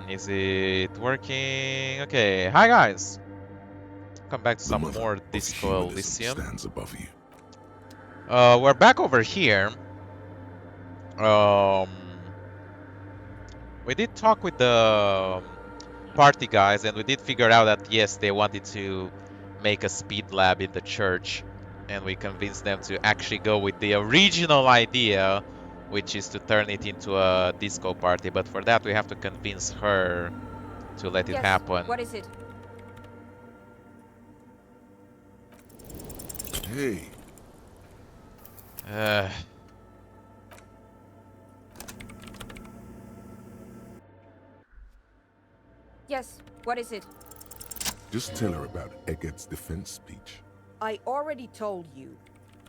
Is it working? Okay, hi guys! Welcome back to The some mother more of Disco humanism Elysium. stands above you. We're back over here. Um, we did talk with the party guys, and we did figure out that yes, they wanted to make a speed lab in the church, and we convinced them to actually go with the original idea, which is to turn it into a disco party. But for that, we have to convince her to let it Yes, happen. what is it? Hey, Uh, Yes, what is it? just tell her about Egged's defense speech. I already told you.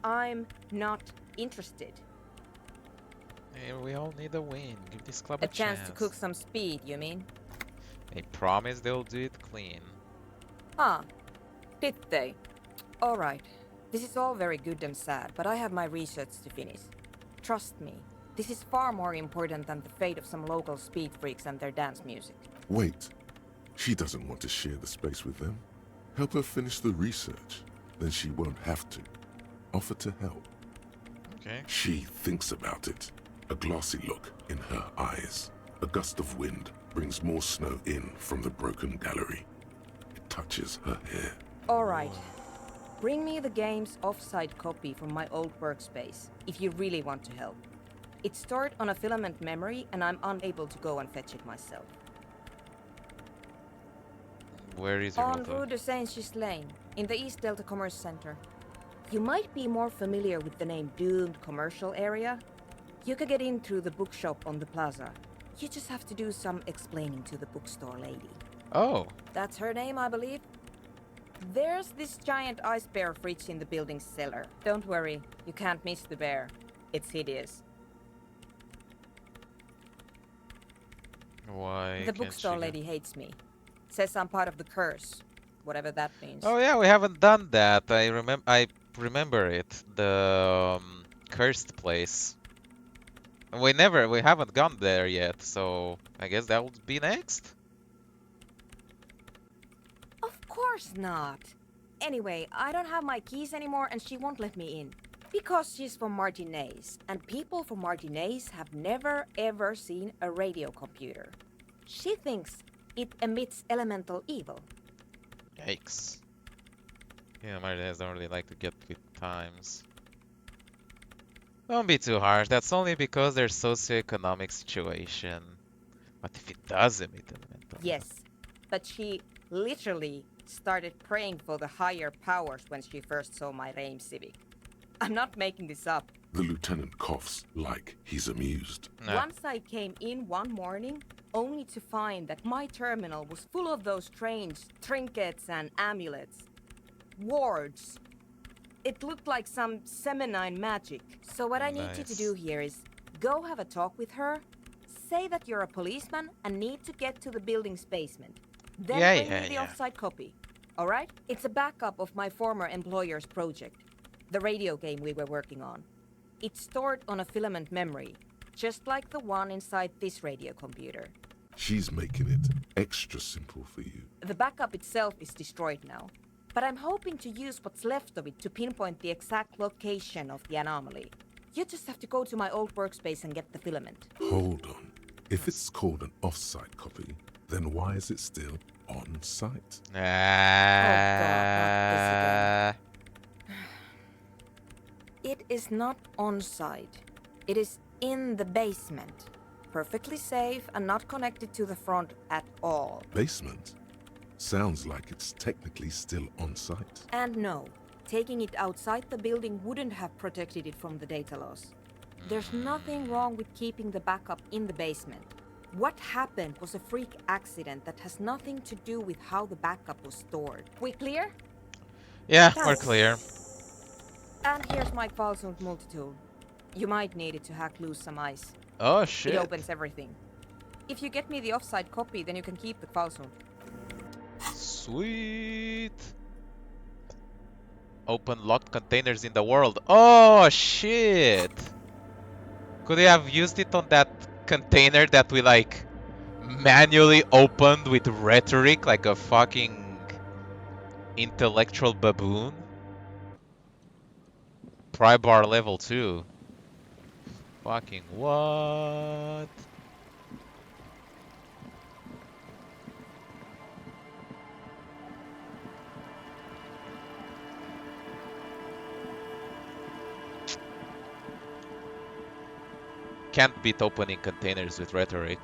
I'm not interested. hey, we all need a win. Give this club A chance to cook some speed, you mean? They promise they'll do it clean. Ah, did they? Alright. This is all very good and sad, but I have my research to finish. Trust me, this is far more important than the fate of some local speed freaks and their dance music. Wait, she doesn't want to share the space with them. Help her finish the research, then she won't have to. Offer to help. Okay. She thinks about it. A glassy look in her eyes. A gust of wind brings more snow in from the broken gallery. It touches her hair. Alright. Bring me the game's offsite copy from my old workspace, if you really want to help. It's stored on a filament memory, and I'm unable to go and fetch it myself. Where is your On auto? Rue de Saint-Ghislain, in the East Delta Commerce Center. You might be more familiar with the name Doomed Commercial Area. You could get in through the bookshop on the plaza. You just have to do some explaining to the bookstore lady. Oh, That's her name, I believe. There's this giant ice bear fridge in the building's cellar. Don't worry, you can't miss the bear. It's hideous. why The can't bookstore she lady hates me. Says I'm part of the curse. Whatever that means. Oh yeah, we haven't done that. I remember it. The cursed place. We haven't gone there yet, so I guess that would be next. Of course not. Anyway, I don't have my keys anymore and she won't let me in. Because she's from Martinez, and people from Martinez have never ever seen a radio computer. She thinks it emits elemental evil. Yikes. Yeah, Martinez don't really like to get with times. Don't be too harsh. That's only because their socioeconomic situation. What if it does emit elemental? Yes, but she literally started praying for the higher powers when she first saw my Rame Civic. I'm not making this up. The lieutenant coughs like he's amused. Nah. Once I came in one morning, only to find that my terminal was full of those strange trinkets and amulets. Wards. It looked like some Semenine magic. So what I need you to Nice. do here is go have a talk with her, say that you're a policeman and need to get to the building's basement. Then Yeah, bring yeah, me the yeah. offsite copy. Alright? It's a backup of my former employer's project, the radio game we were working on. It's stored on a filament memory, just like the one inside this radio computer. She's making it extra simple for you. The backup itself is destroyed now, but I'm hoping to use what's left of it to pinpoint the exact location of the anomaly. You just have to go to my old workspace and get the filament. Hold on. If it's called an off-site copy, then why is it still on-site? Ah. It is not on site. It is in the basement. Perfectly safe and not connected to the front at all. Basement? Sounds like it's technically still on-site. And no, taking it outside the building wouldn't have protected it from the data loss. There's nothing wrong with keeping the backup in the basement. What happened was a freak accident that has nothing to do with how the backup was stored. We clear? Yeah, we're Thanks. clear. And here's my Qualsund multitool. You might need it to hack loose some ice. Oh It shit. opens everything. If you get me the offsite copy, then you can keep the Qualsund. Sweet. Open locked containers in the world. Oh shit. Could we have used it on that container that we like Manually opened with rhetoric like a fucking intellectual baboon. Pry bar level 2. Fucking what? Can't beat opening containers with rhetoric.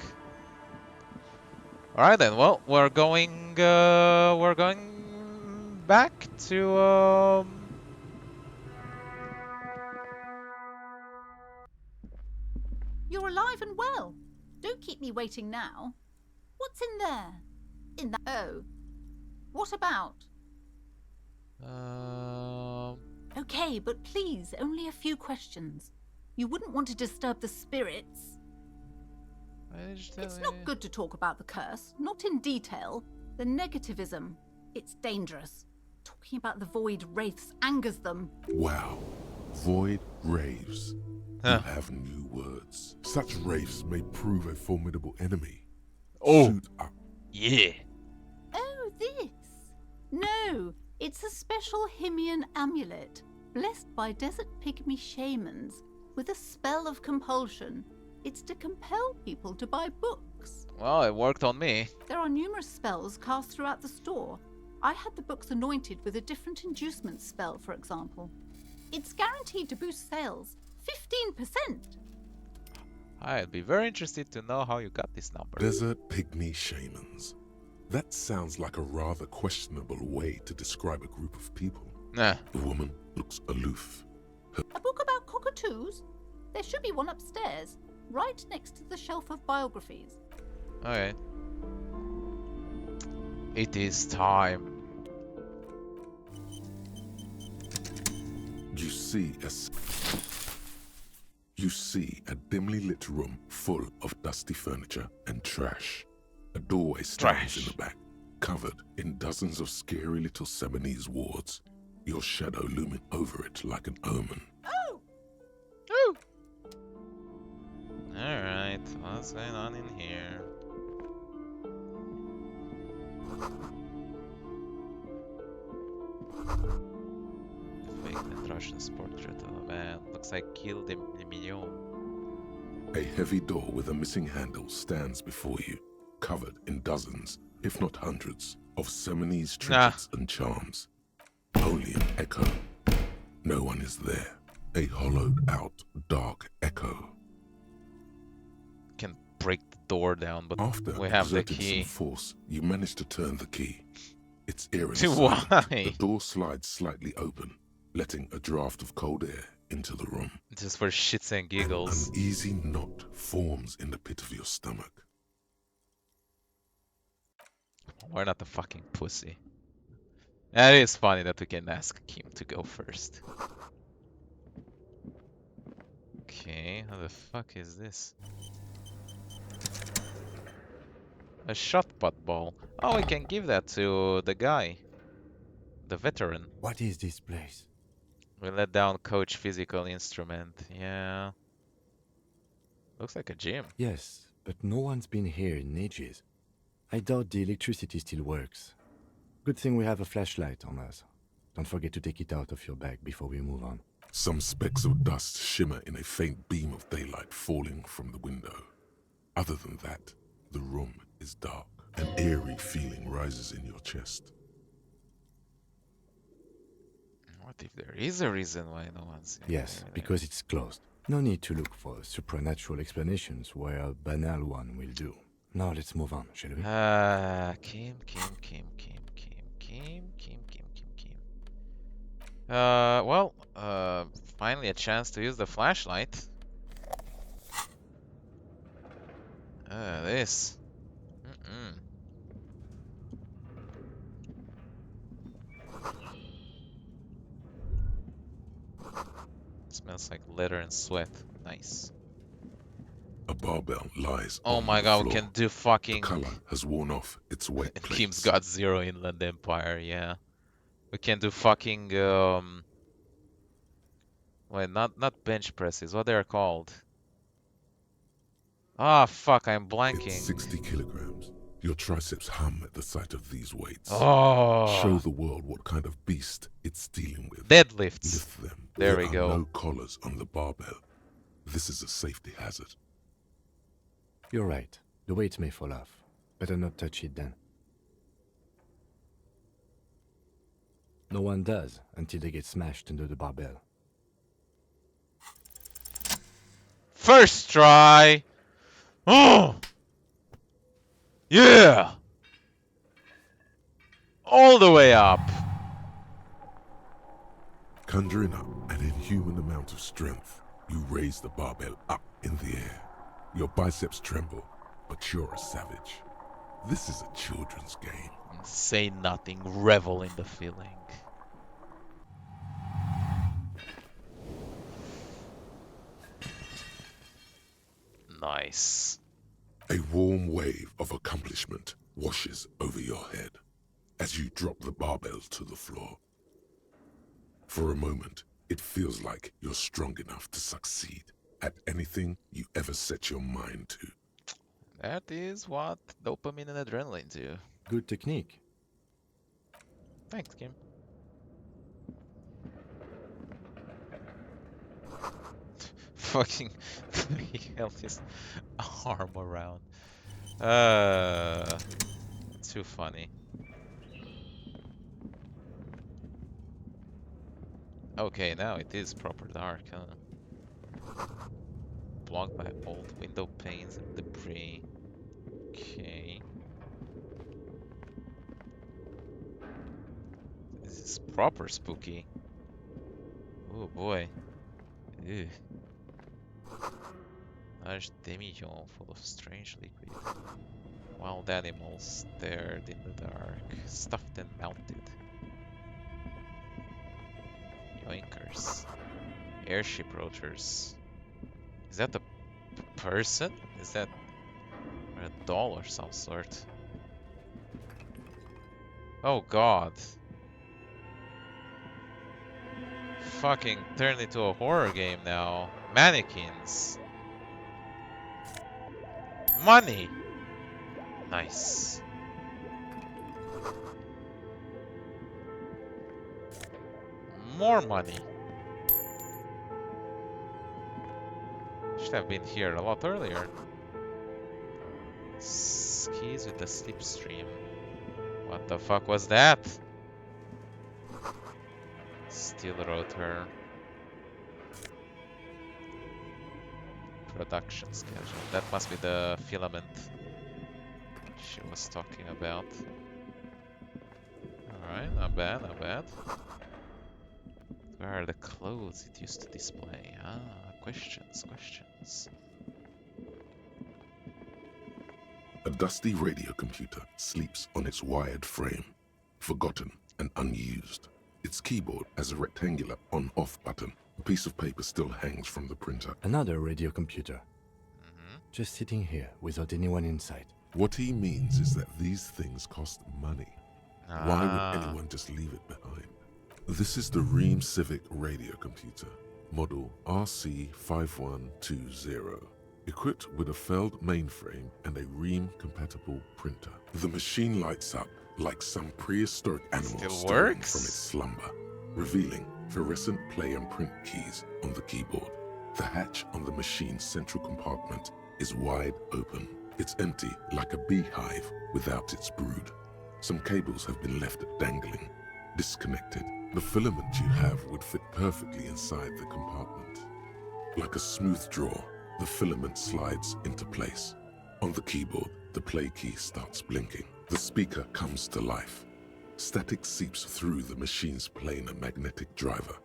All right then. Well, we're going back to You're alive and well. Don't keep me waiting now. What's in there? In that? Oh. What about? Okay, but please, only a few questions. You wouldn't want to disturb the spirits. It's not good to talk about the curse, not in detail. The negativism, it's dangerous. Talking about the void wraiths angers them. Wow. Void wraiths. Huh. You have new words. Such wraiths may prove a formidable enemy. Oh. Suit up. Yeah. Oh, this? No, it's a special Himian amulet, blessed by desert pygmy shamans, with a spell of compulsion. It's to compel people to buy books. Well, it worked on me. There are numerous spells cast throughout the store. I had the books anointed with a different inducement spell, for example. It's guaranteed to boost sales 15%. I'd be very interested to know how you got this number. Desert pygmy shamans. That sounds like a rather questionable way to describe a group of people. Nah. The woman looks aloof. A book about cockatoos? There should be one upstairs, right next to the shelf of biographies. Okay. It is time. You see a dimly lit room full of dusty furniture and trash. A doorway stands in the back, covered in dozens of scary little Seminese wards, your shadow looming over it like an omen. Oh! Ooh. Alright, what's going on in here? Fake Russian's portrait of a man. Looks like Kill de Million. A heavy door with a missing handle stands before you, covered in dozens, if not hundreds, of Seminese trinkets and charms. Only an echo. No one is there. A hollowed-out, dark echo. Can break the door down, but After we have the exerting key. some force, you manage to turn the key. It's eerily To silent. why? The door slides slightly open, letting a draft of cold air into the room. Just for shits and An giggles. uneasy knot forms in the pit of your stomach. We're not a fucking pussy. It is funny that we can ask Kim to go first. Okay, how the fuck is this? A shot put ball. Oh, we can give that to the guy. The veteran. What is this place? We let down coach physical instrument. Yeah. Looks like a gym. Yes, but no one's been here in ages. I doubt the electricity still works. Good thing we have a flashlight on us. Don't forget to take it out of your bag before we move on. Some specks of dust shimmer in a faint beam of daylight falling from the window. Other than that, the room is dark. An eerie feeling rises in your chest. What if there is a reason why no one's in Yes, here? because it's closed. No need to look for supernatural explanations where a banal one will do. Now let's move on, shall we? Kim. Well, finally a chance to use the flashlight. This. Smells like leather and sweat. Nice. A barbell lies Oh on my the god, we floor. can do The fucking... color has worn off its wet And plates. Kim's got 0 Inland Empire, yeah. We can do fucking, wait, not bench presses, what they are called? Ah, fuck, I'm blanking. It's 60 kilograms. Your triceps hum at the sight of these weights. Oh. Show the world what kind of beast it's dealing with. Deadlifts. Lift them. There we are go. no collars on the barbell. This is a safety hazard. You're right. The weight may fall off. Better not touch it then. No one does until they get smashed under the barbell. First try. Oh. Yeah. All the way up. Conjuring up an inhuman amount of strength, you raise the barbell up in the air. Your biceps tremble, but you're a savage. This is a children's game. Say nothing, revel in the feeling. Nice. A warm wave of accomplishment washes over your head as you drop the barbell to the floor. For a moment, it feels like you're strong enough to succeed at anything you ever set your mind to. That is what dopamine and adrenaline do. Good technique. Thanks, Kim. Fucking he held his arm around. Too funny. Okay, now it is proper dark, huh? Blocked by old window panes and debris. Okay. This is proper spooky. Oh boy. Ew. Large demijohn full of strange liquid. Wild animals stared in the dark, stuffed and mounted. Yoinkers. Airship rotors. Is that a person? Is that a doll or some sort? Oh god. Fucking turned into a horror game now. Mannequins. Money! Nice. More money. Should have been here a lot earlier. Skis with the slipstream. What the fuck was that? Steel rotor. Production schedule. That must be the filament she was talking about. Alright, not bad, not bad. Where are the clothes it used to display? Ah, questions, questions. A dusty radio computer sleeps on its wired frame, forgotten and unused. Its keyboard has a rectangular on-off button. A piece of paper still hangs from the printer. Another radio computer. Just sitting here without anyone inside. What he means is that these things cost money. Why would anyone just leave it behind? This is the Ream Civic radio computer, model RC5120, equipped with a Feld mainframe and a Ream-compatible printer. The machine lights up like some prehistoric animal stirring from its slumber, revealing fluorescent play and print keys on the keyboard. The hatch on the machine's central compartment is wide open. It's empty like a beehive without its brood. Some cables have been left dangling, disconnected. The filament you have would fit perfectly inside the compartment. Like a smooth draw, the filament slides into place. On the keyboard, the play key starts blinking. The speaker comes to life. Static seeps through the machine's planar magnetic driver.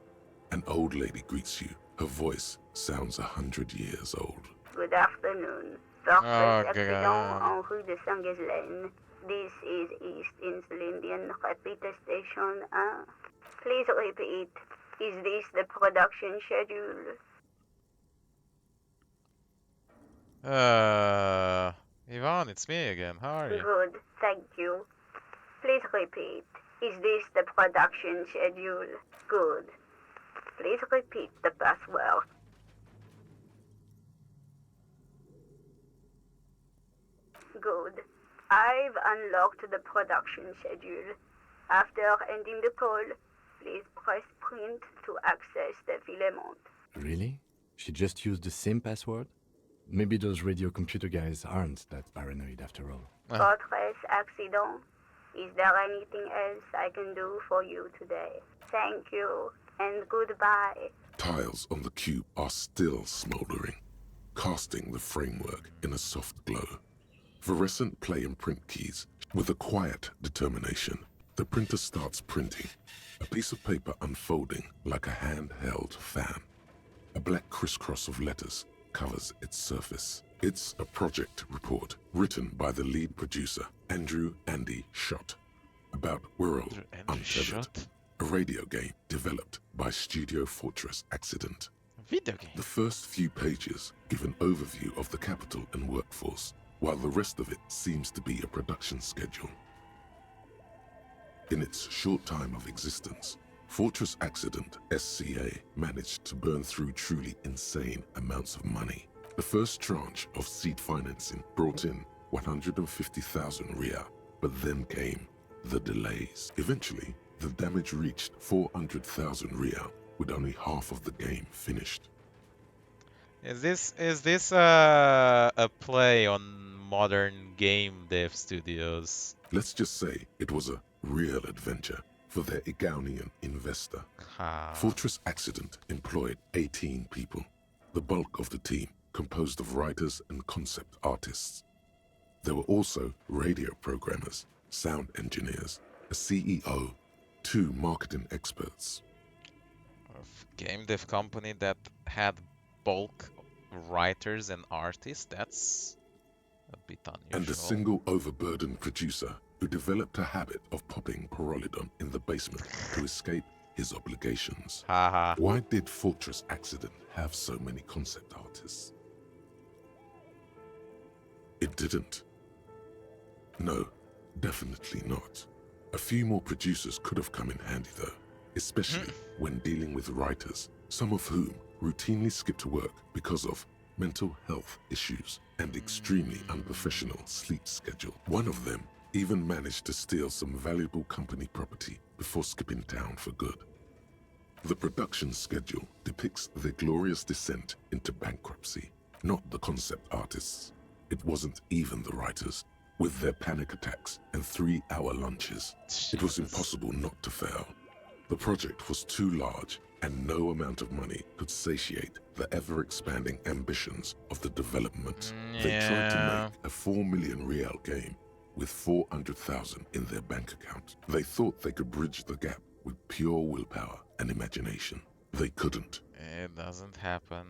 An old lady greets you. Her voice sounds 100 years old. Good afternoon. This is East Insulindian Repeater Station. Please repeat. Is this the production schedule? Ivan, it's me again. How are you? Good, thank you. Please repeat. Is this the production schedule? Good. Please repeat the password. Good. I've unlocked the production schedule. After ending the call, please press print to access the filament. Really? She just used the same password? Maybe those radio computer guys aren't that paranoid after all. Fortress accident. Is there anything else I can do for you today? Thank you, and goodbye. Tiles on the cube are still smoldering, casting the framework in a soft glow. Fluorescent play and print keys. With a quiet determination, the printer starts printing, a piece of paper unfolding like a handheld fan. A black crisscross of letters covers its surface. It's a project report written by the lead producer, Andrew Andy Schott, about World Untethered, a radio game developed by Studio Fortress Accident. Video game. The first few pages give an overview of the capital and workforce, while the rest of it seems to be a production schedule. In its short time of existence, Fortress Accident SCA managed to burn through truly insane amounts of money. The first tranche of seed financing brought in 150,000 Riyal, but then came the delays. Eventually, the damage reached 400,000 Riyal, with only half of the game finished. Is this a play on modern game dev studios? Let's just say it was a real adventure for their Igaunian investor. Fortress Accident employed 18 people, the bulk of the team composed of writers and concept artists. There were also radio programmers, sound engineers, a CEO, 2 marketing experts. A game dev company that had bulk writers and artists, that's a bit unusual. And a single overburdened producer who developed a habit of popping Pyrrolidon in the basement to escape his obligations. Why did Fortress Accident have so many concept artists? It didn't. No, definitely not. A few more producers could have come in handy though, especially when dealing with writers, some of whom routinely skip to work because of mental health issues and extremely unprofessional sleep schedule. One of them even managed to steal some valuable company property before skipping town for good. The production schedule depicts their glorious descent into bankruptcy, not the concept artists. It wasn't even the writers. With their panic attacks and 3-hour lunches, it was impossible not to fail. The project was too large, and no amount of money could satiate the ever-expanding ambitions of the development. They tried to make a 4 million Riyal game with 400,000 in their bank account. They thought they could bridge the gap with pure willpower and imagination. They couldn't. It doesn't happen.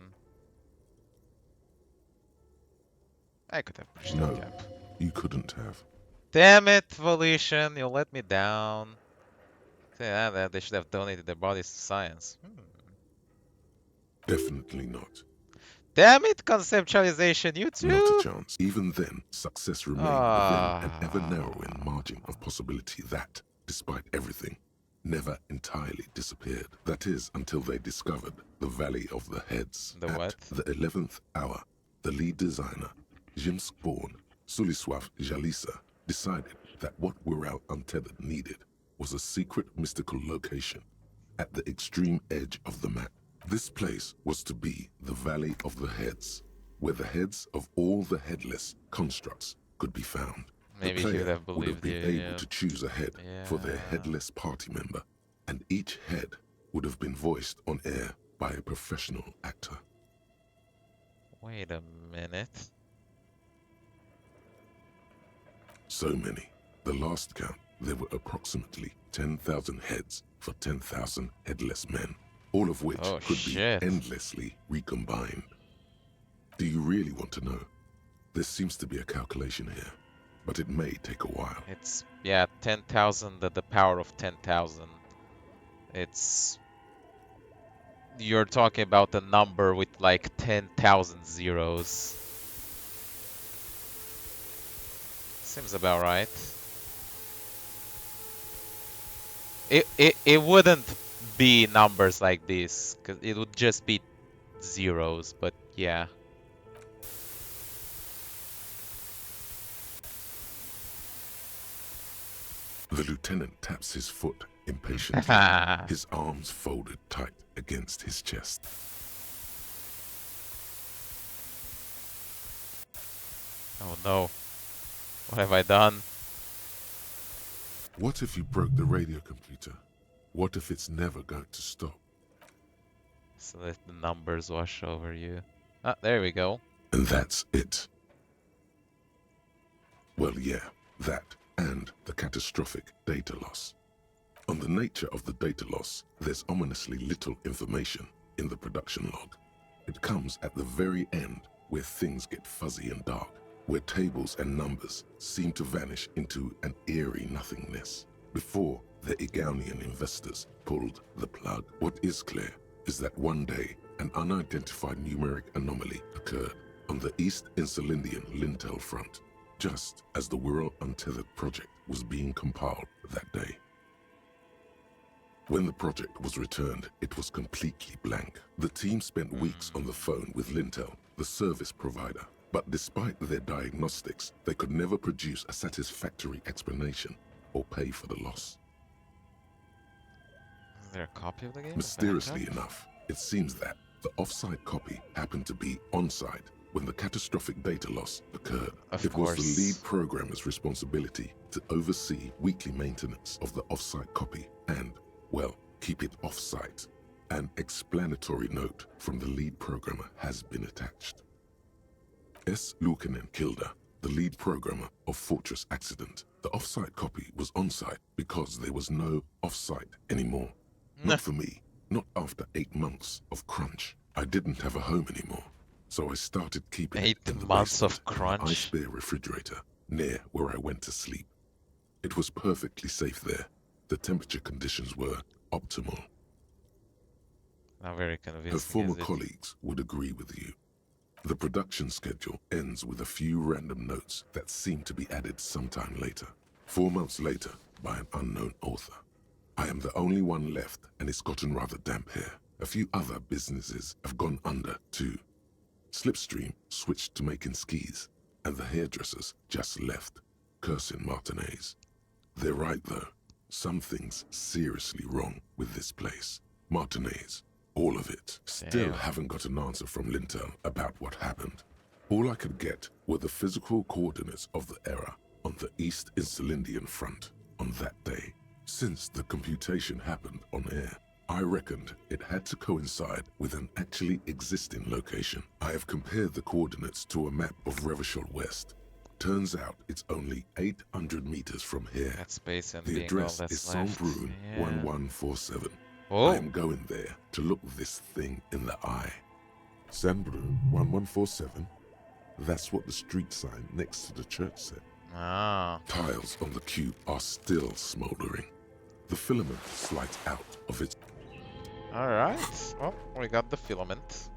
I could have bridged the gap. You couldn't have. Damn it, Volition, you let me down. Yeah, they should have donated their bodies to science. Definitely not. Damn it, conceptualization, you too? Not a chance. Even then, success remained within an ever-narrowing margin of possibility that, despite everything, never entirely disappeared. That is, until they discovered the Valley of the Heads. At the 11th hour, the lead designer, Jimsk-born Suliswaf Jalisa, decided that what World Untethered needed was a secret mystical location at the extreme edge of the map. This place was to be the Valley of the Heads, where the heads of all the headless constructs could be found. Maybe the he would have player would have believed been you. able to choose a head for their headless party member, and each head would have been voiced on air by a professional actor. Wait a minute. So many. The last count, there were approximately 10,000 heads for 10,000 headless men, all of which could be endlessly recombined. Do you really want to know? There seems to be a calculation here, but it may take a while. It's, yeah, 10,000 at the power of 10,000. It's... You're talking about a number with like 10,000 zeros. Seems about right. It wouldn't be numbers like this, because it would just be zeros, but yeah. The lieutenant taps his foot impatiently, his arms folded tight against his chest. Oh no. What have I done? What if you broke the radio computer? What if it's never going to stop? So let the numbers wash over you. Ah, there we go. And that's it. Well, yeah, that and the catastrophic data loss. On the nature of the data loss, there's ominously little information in the production log. It comes at the very end where things get fuzzy and dark, where tables and numbers seem to vanish into an eerie nothingness before the Egonian investors pulled the plug. What is clear is that one day an unidentified numeric anomaly occurred on the East Insulindian Lintel front, just as the Wirral Untethered project was being compiled that day. When the project was returned, it was completely blank. The team spent weeks on the phone with Lintel, the service provider, but despite their diagnostics, they could never produce a satisfactory explanation or pay for the loss. Is there a copy of the game? Mysteriously enough, it seems that the offsite copy happened to be on-site when the catastrophic data loss occurred. It was the lead programmer's responsibility to oversee weekly maintenance of the offsite copy and, well, keep it off-site. An explanatory note from the lead programmer has been attached. S. Luukinen Kilda, the lead programmer of Fortress Accident. The off-site copy was on-site because there was no off-site anymore. Not for me, not after 8 months of crunch. I didn't have a home anymore, so I started keeping it in the 8 months basement of crunch? in the ice bear refrigerator near where I went to sleep. It was perfectly safe there. The temperature conditions were optimal. Not very convincing. Her former colleagues would agree with you. The production schedule ends with a few random notes that seem to be added sometime later. 4 months later, by an unknown author. I am the only one left, and it's gotten rather damp here. A few other businesses have gone under, too. Slipstream switched to making skis, and the hairdressers just left, cursing Martinez. They're right, though. Something's seriously wrong with this place. Martinez, all of it. Still haven't got an answer from Lintel about what happened. All I could get were the physical coordinates of the error on the East Insulindian front on that day. Since the computation happened on air, I reckoned it had to coincide with an actually existing location. I have compared the coordinates to a map of Revachol West. Turns out it's only 800 meters from here. That space and the address is Saint-Brun 1147. Oh. I am going there to look this thing in the eye. Saint-Brun 1147? That's what the street sign next to the church said. Ah. Tiles on the cube are still smoldering. The filament slides out of its... Alright. Well, we got the filament.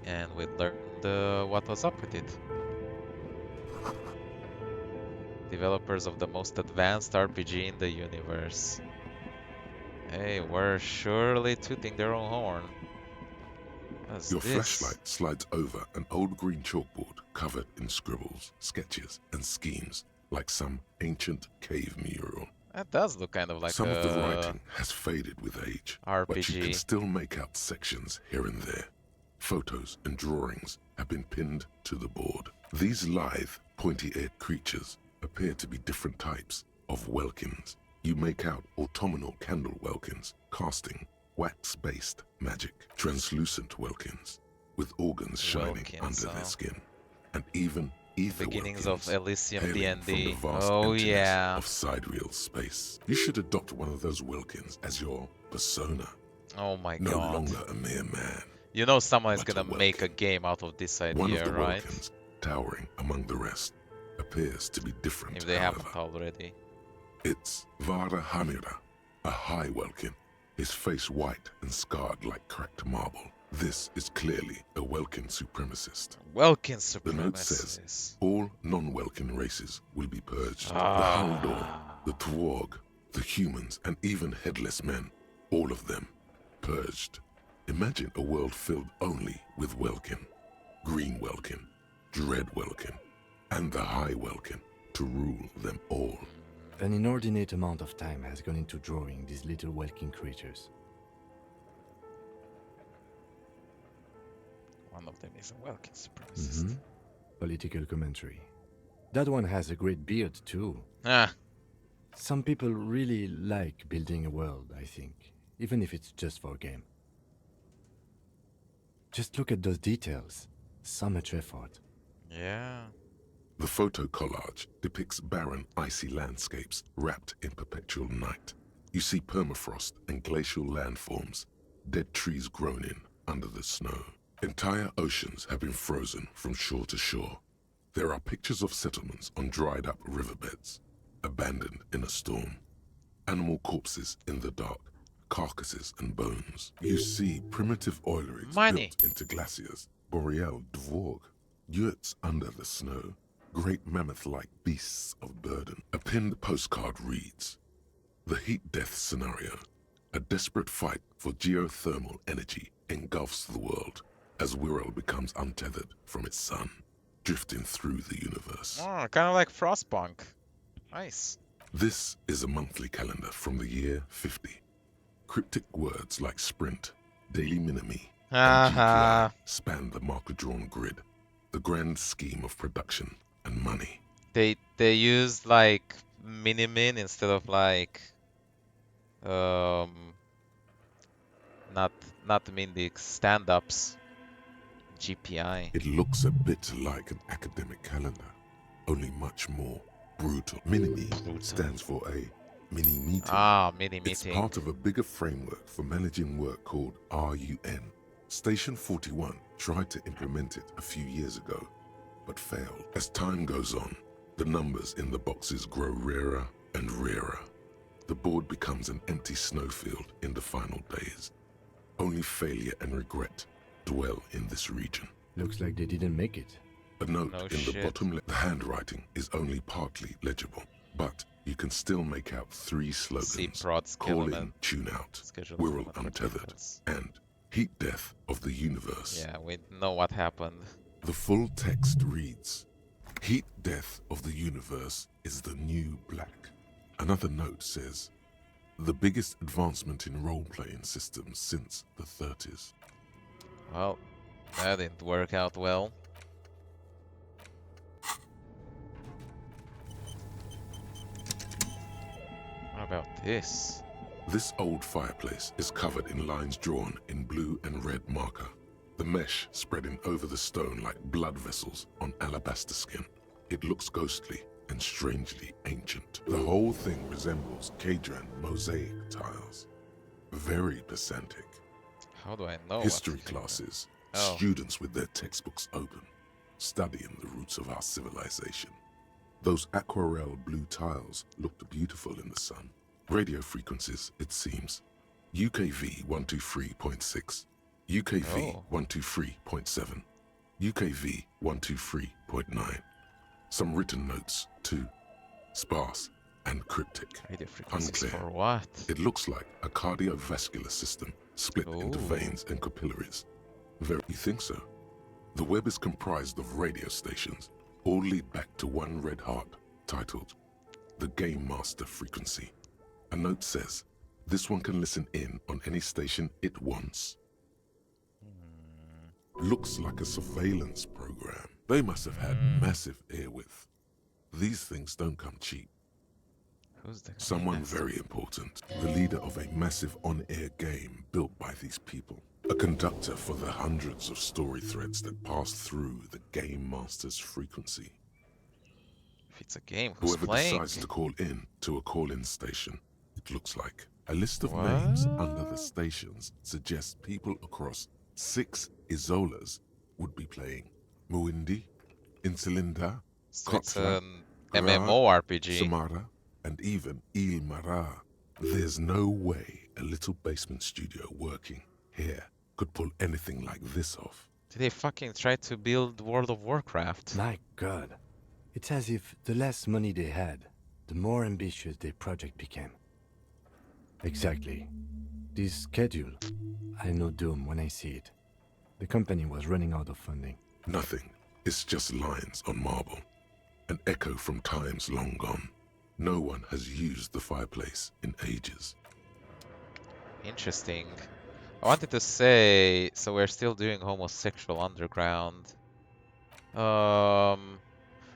And we learned what was up with it. Developers of the most advanced RPG in the universe. Hey, we're surely tooting their own horn. What's Your this? flashlight slides over an old green chalkboard covered in scribbles, sketches, and schemes, like some ancient cave mural. That does look kind of like Some a of the writing has faded with age, but you can RPG. still make out sections here and there. Photos and drawings have been pinned to the board. These lithe, pointy-eared creatures appear to be different types of welkins. You make out autumnal candle welkins, casting wax-based magic, translucent welkins, with organs shining under their skin, and even ether Beginnings welkins of Elysium hailing from the D&D. vast Oh emptiness yeah. of sidereal space. You should adopt one of those welkins as your persona. Oh my No god. longer a mere man. You know someone is but gonna a make a Welkin. game out of this One of idea, the right? welkins, towering among the rest, appears to be different, If they however. haven't already. It's Vara Hamira, a high welkin, his face white and scarred like cracked marble. This is clearly a Welkin supremacist. Welkin The note says, supremacists. all non-Welkin races will be purged. Ah. The Haldor, the Tuorg, the humans, and even headless men, all of them, purged. Imagine a world filled only with Welkin, Green Welkin, Dread Welkin, and the High Welkin to rule them all. An inordinate amount of time has gone into drawing these little walking creatures. One of them is a walking supremacist. Mm-hmm. Political commentary. That one has a great beard too. Ah. Some people really like building a world, I think, even if it's just for a game. Just look at those details. So much effort. Yeah. The photo collage depicts barren, icy landscapes wrapped in perpetual night. You see permafrost and glacial landforms, dead trees grown in under the snow. Entire oceans have been frozen from shore to shore. There are pictures of settlements on dried-up riverbeds, abandoned in a storm. Animal corpses in the dark, carcasses and bones. You see primitive oil rigs built into glaciers, boreal dvorg, yurts under the snow, great mammoth-like beasts of burden. A pinned postcard reads, "The heat death scenario. A desperate fight for geothermal energy engulfs the world as Wirral becomes untethered from its sun, drifting through the universe." Oh, kind of like Frostpunk. Nice. This is a monthly calendar from the year 50. Cryptic words like sprint, daily minimi, and GPI span the marker-drawn grid, the grand scheme of production and money. They used like mini-min instead of like not Mindic stand-ups. GPI. It looks a bit like an academic calendar, only much more brutal. Minimi stands for a mini meeting. Ah, mini meeting. It's part of a bigger framework for managing work called RUN. Station 41 tried to implement it a few years ago, but failed. As time goes on, the numbers in the boxes grow rarer and rarer. The board becomes an empty snowfield in the final days. Only failure and regret dwell in this region. Looks like they didn't make it. A note in the bottom left. The handwriting is only partly legible, but you can still make out 3 slogans: Call in, Tune Out, Wirral Untethered, and Heat Death of the Universe. Yeah, we know what happened. The full text reads, "Heat Death of the Universe is the new black." Another note says, "The biggest advancement in role-playing systems since the 30s. Well, that didn't work out well. What about this? This old fireplace is covered in lines drawn in blue and red marker, the mesh spreading over the stone like blood vessels on alabaster skin. It looks ghostly and strangely ancient. The whole thing resembles Kadran mosaic tiles. Very pedantic. How do I know? History classes, students with their textbooks open, studying the roots of our civilization. Those aquarelle blue tiles looked beautiful in the sun. Radio frequencies, it seems. UKV 123.6, UKV 123.7, UKV 123.9. Some written notes, too. Sparse and cryptic. Radio frequencies unclear. For what? It looks like a cardiovascular system split into veins and capillaries. You think so? The web is comprised of radio stations, all lead back to one red heart, titled the Game Master Frequency. A note says, this one can listen in on any station it wants. Looks like a surveillance program. They must have had massive airwidth. These things don't come cheap. Who's the Someone very important, the leader of a massive on-air game built by these people. A conductor for the hundreds of story threads that pass through the Game Master's frequency. If it's a game, who's Whoever playing? decides to call in to a call-in station, it looks like. A list of names under the stations suggests people across 6 Isolas would be playing. Muindi, Insulinda, So it's Kotla, an MMORPG. Samara, and even Il Mara. There's no way a little basement studio working here could pull anything like this off. Did they fucking try to build World of Warcraft? My God. It's as if the less money they had, the more ambitious their project became. Exactly. This schedule, I know doom when I see it. The company was running out of funding. Nothing. It's just lines on marble. An echo from times long gone. No one has used the fireplace in ages. Interesting. I wanted to say, so we're still doing homosexual underground.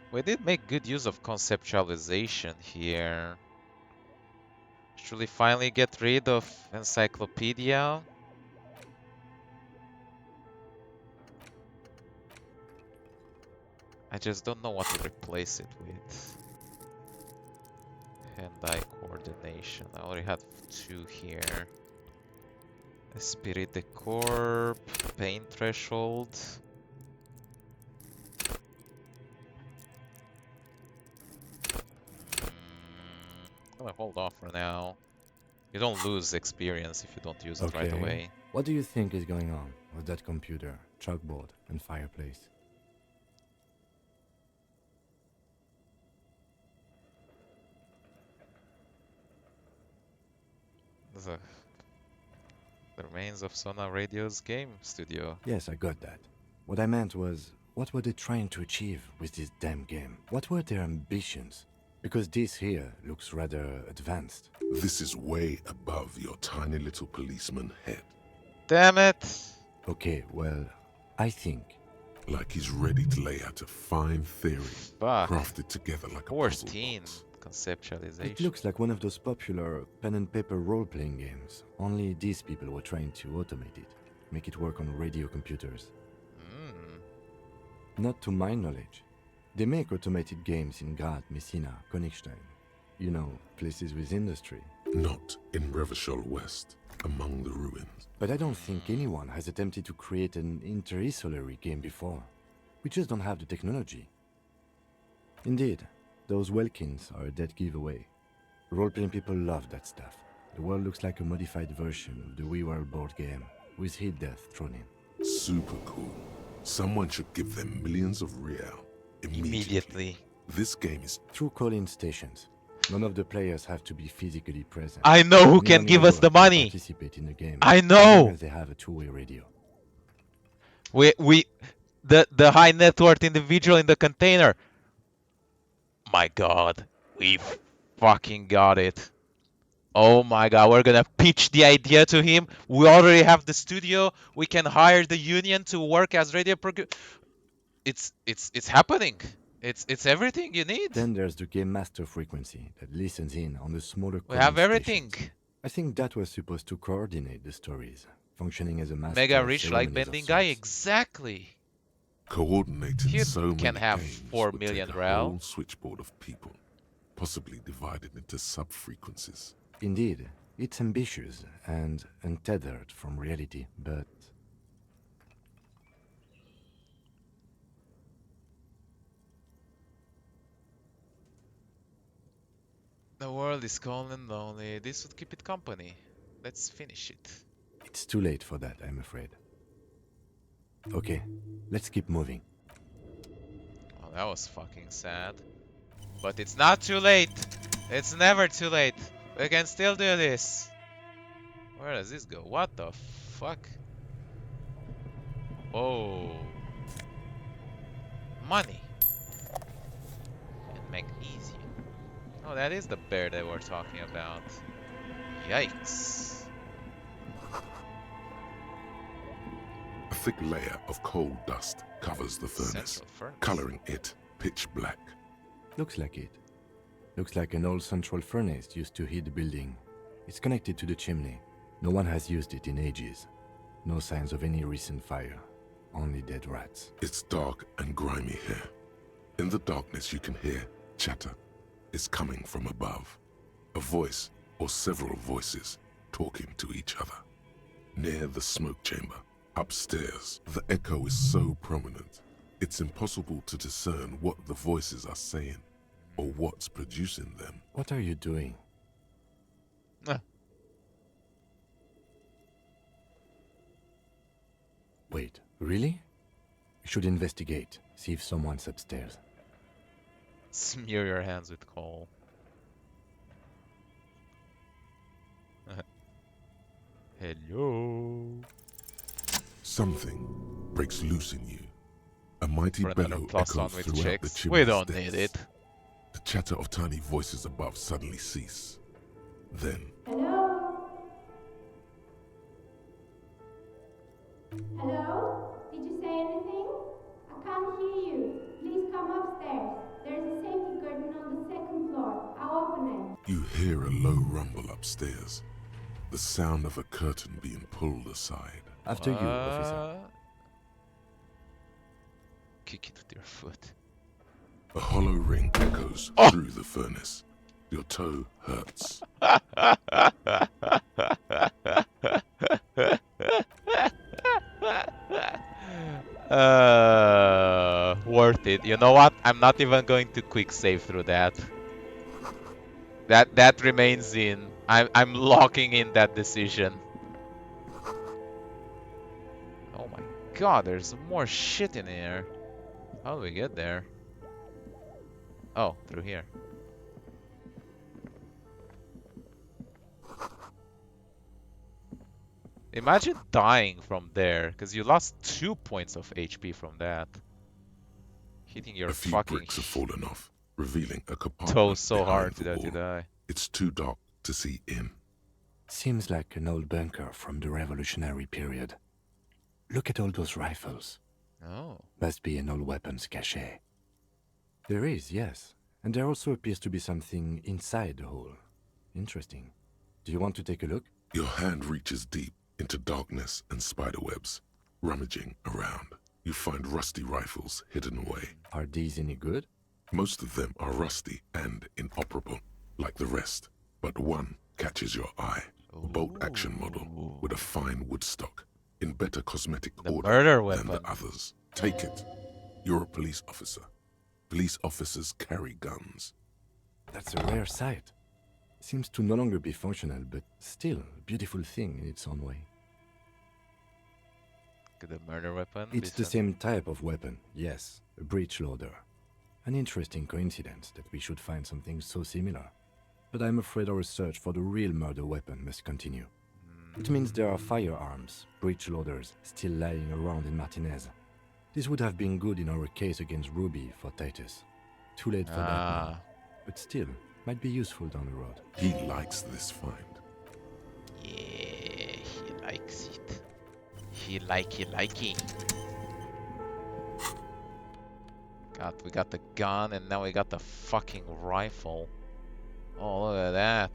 We did make good use of conceptualization here. Should we finally get rid of encyclopedia? I just don't know what to replace it with. Hand-eye coordination. I already had 2 here. Spirit decor, pain threshold. I'm gonna hold off for now. You don't lose experience if you don't use it right away. What do you think is going on with that computer, chalkboard, and fireplace? The remains of Sona Radio's game studio. Yes, I got that. What I meant was, what were they trying to achieve with this damn game? What were their ambitions? Because this here looks rather advanced. This is way above your tiny little policeman head. Damn it! Okay, well, I think... Like he's ready to lay out a fine theory, Fuck. crafted together like a Poor puzzle teen box. conceptualization. It looks like one of those popular pen and paper role-playing games. Only these people were trying to automate it, make it work on radio computers. Not to my knowledge. They make automated games in Graz, Messina, Königstein. You know, places with industry. Not in Revachol West, among the ruins. But I don't think anyone has attempted to create an interinsulary game before. We just don't have the technology. Indeed, those Welkins are a dead giveaway. Role-playing people love that stuff. The world looks like a modified version of the WeWorld board game, with hit death thrown in. Super cool. Someone should give them millions of real immediately. This game is Through call-in stations. None of the players have to be physically present. I know who can Anyone give us the can money. Participate in the game. I as know. long as they have a two-way radio. The high net worth individual in the container. My God, we fucking got it. Oh my God, we're gonna pitch the idea to him. We already have the studio. We can hire the union to work as radio It's happening. It's everything you need. Then there's the game master frequency that listens in on the smaller. We have call-in everything. stations. I think that was supposed to coordinate the stories, functioning as a master. Mega of rich like ceremonies of bending guy, sorts. exactly. coordinated You so can many have games 4 would million take a real. whole switchboard of people, possibly divided into sub-frequencies. Indeed, it's ambitious and untethered from reality, but... The world is cold and lonely. This would keep it company. Let's finish it. It's too late for that, I'm afraid. Okay, let's keep moving. Oh, that was fucking sad. But it's not too late. It's never too late. We can still do this. Where does this go? What the fuck? Oh. Money. And magnesium. Oh, that is the bear they were talking about. Yikes. A thick layer of coal dust covers the furnace, Central furnace. coloring it pitch black. Looks like it. Looks like an old central furnace used to heat the building. It's connected to the chimney. No one has used it in ages. No signs of any recent fire. Only dead rats. It's dark and grimy here. In the darkness you can hear chatter. It's coming from above. A voice or several voices talking to each other. Near the smoke chamber, upstairs, the echo is so prominent, it's impossible to discern what the voices are saying or what's producing them. What are you doing? Ah. Wait, really? We should investigate, see if someone's upstairs. Smear your hands with coal. Hello. Something breaks loose in you. A mighty For another bellow plus one echoes with throughout checks. the We chimney's don't depths. need it. The chatter of tiny voices above suddenly cease. Then... Hello? Hello? Did you say anything? I can't hear you. Please come upstairs. There's a safety curtain on the second floor. I'll open it. You hear a low rumble upstairs. The sound of a curtain being pulled aside. After you, officer. Kick it with your foot. A hollow ring echoes through the furnace. Your toe hurts. Worth it. You know what? I'm not even going to quick save through that. That remains in. I'm locking in that decision. Oh my god, there's more shit in here. How do we get there? Oh, through here. Imagine dying from there, because you lost 2 points of HP from that. Hitting your A few fucking bricks have fallen off, revealing a compartment toe so hard behind that you the wall. die. It's too dark to see in. Seems like an old bunker from the revolutionary period. Look at all those rifles. Oh. Must be an old weapons cache. There is, yes. And there also appears to be something inside the hole. Interesting. Do you want to take a look? Your hand reaches deep into darkness and spiderwebs. Rummaging around, you find rusty rifles hidden away. Are these any good? Most of them are rusty and inoperable, like the rest. But one catches your eye. A bolt-action model with a fine wood stock, in better cosmetic The order murder than weapon. the others. Take it. You're a police officer. Police officers carry guns. That's a rare sight. Seems to no longer be functional, but still a beautiful thing in its own way. The murder weapon? It's the same type of weapon, yes, a breech loader. An interesting coincidence that we should find something so similar. But I'm afraid our search for the real murder weapon must continue. It means there are firearms, breech loaders, still lying around in Martinez. This would have been good in our case against Ruby for Titus. Too late for that now, but still, might be useful down the road. He likes this find. Yeah, he likes it. He like it. God, we got the gun and now we got the fucking rifle. Oh, look at that.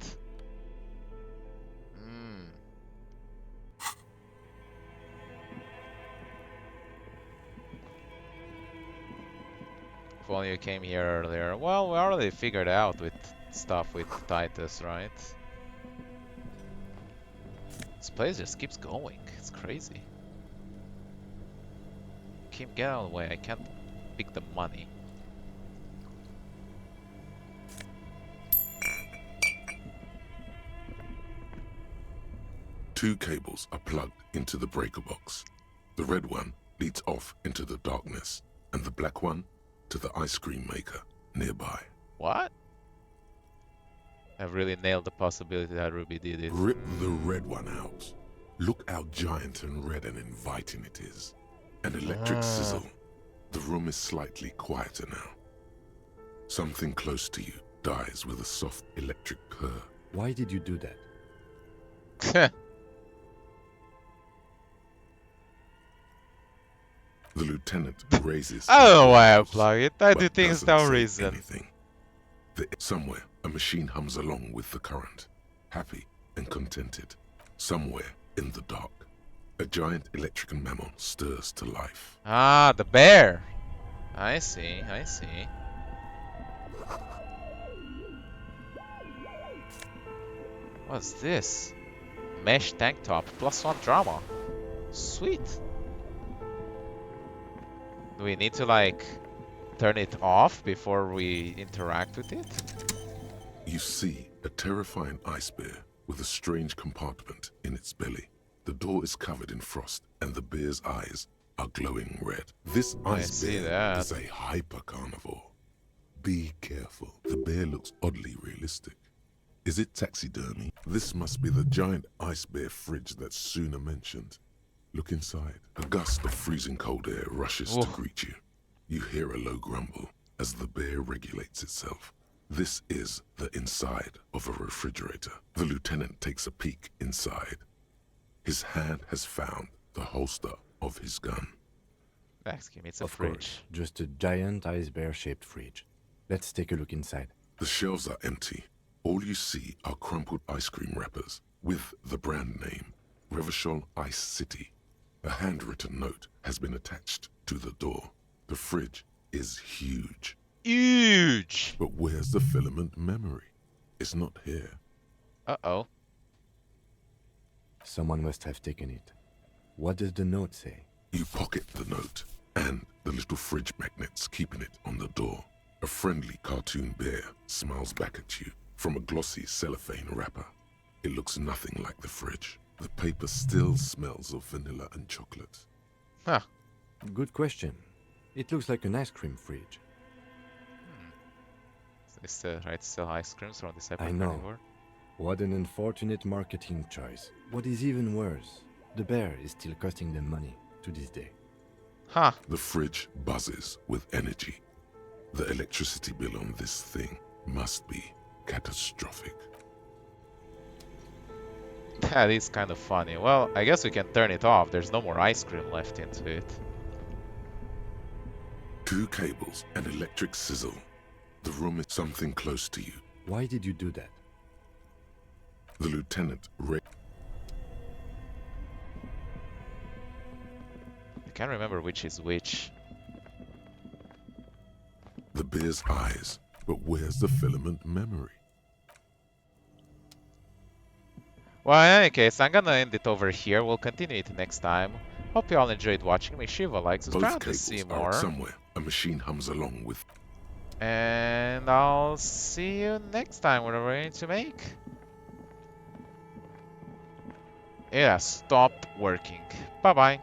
If only you came here earlier. Well, we already figured out with stuff with Titus, right? This place just keeps going. It's crazy. Kim, get out of the way. I can't pick the money. Two cables are plugged into the breaker box. The red one leads off into the darkness, and the black one to the ice cream maker nearby. What? I've really nailed the possibility that Ruby did it. Rip the red one out. Look how giant and red and inviting it is. An electric sizzle. The room is slightly quieter now. Something close to you dies with a soft electric purr. Why did you do that? The lieutenant raises... I don't know why I plug it. I do but things doesn't no say reason. anything. Somewhere, a machine hums along with the current, happy and contented. Somewhere in the dark, a giant electrical mammal stirs to life. Ah, the bear. I see, I see. What's this? Mesh tank top, +1 drama. Sweet. Do we need to like turn it off before we interact with it? You see a terrifying ice bear with a strange compartment in its belly. The door is covered in frost and the bear's eyes are glowing red. This ice bear is a hyper carnivore. Be careful. The bear looks oddly realistic. Is it taxidermy? This must be the giant ice bear fridge that Suna mentioned. Look inside. A gust of freezing cold air rushes to greet you. You hear a low grumble as the bear regulates itself. This is the inside of a refrigerator. The lieutenant takes a peek inside. His hand has found the holster of his gun. Ask him, it's a Of fridge. course, just a giant ice bear-shaped fridge. Let's take a look inside. The shelves are empty. All you see are crumpled ice cream wrappers with the brand name, Revachol Ice City. A handwritten note has been attached to the door. The fridge is huge. Huge! But where's the filament memory? It's not here. Uh-oh. Someone must have taken it. What does the note say? You pocket the note and the little fridge magnets keeping it on the door. A friendly cartoon bear smiles back at you from a glossy cellophane wrapper. It looks nothing like the fridge. The paper still smells of vanilla and chocolate. Huh. Good question. It looks like an ice cream fridge. Is the right still ice creams from this epoch I know. anymore? What an unfortunate marketing choice. What is even worse, the bear is still costing them money to this day. Huh. The fridge buzzes with energy. The electricity bill on this thing must be catastrophic. That is kind of funny. Well, I guess we can turn it off. There's no more ice cream left into it. 2 cables and electric sizzle. The room is something close to you. Why did you do that? The lieutenant I can't remember which is which. the bear's eyes, but where's the filament memory? Well, in any case, I'm gonna end it over here. We'll continue it next time. Hope you all enjoyed watching. Make sure you like, subscribe Both to cables see are more. somewhere. A machine hums along with. And I'll see you next time when we're going to make. Yeah, stop working. Bye bye.